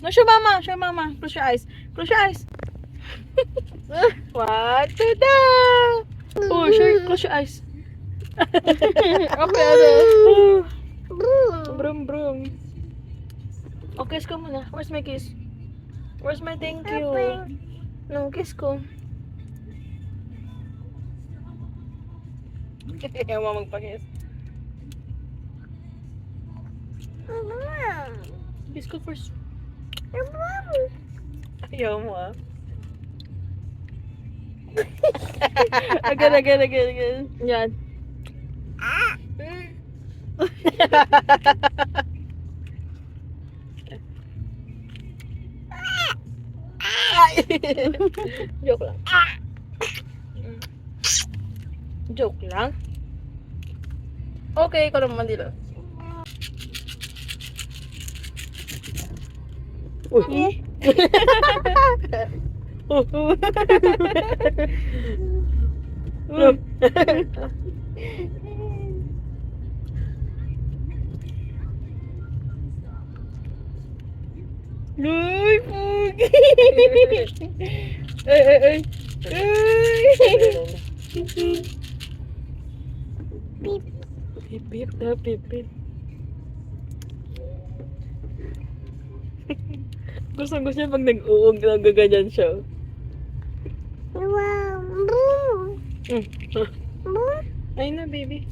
No, show mama. Show mama. Close your eyes. Close your eyes. What? Tada! Oh, close your eyes. Okay, ano? Brum, brum. Oh, kiss ko muna. Where's my kiss? Where's my thank you? No, kiss ko. Ayaw mo magpa-kiss. Kiss ko first. Ayaw mo ah. Again. Yan. Joke lang. Joke lang. Okay, ikaw naman dito. Uy. Uy, pugi. Ay. Pip. Gusto niya pag nag-uog, nagaganyan siya. Ay na, baby.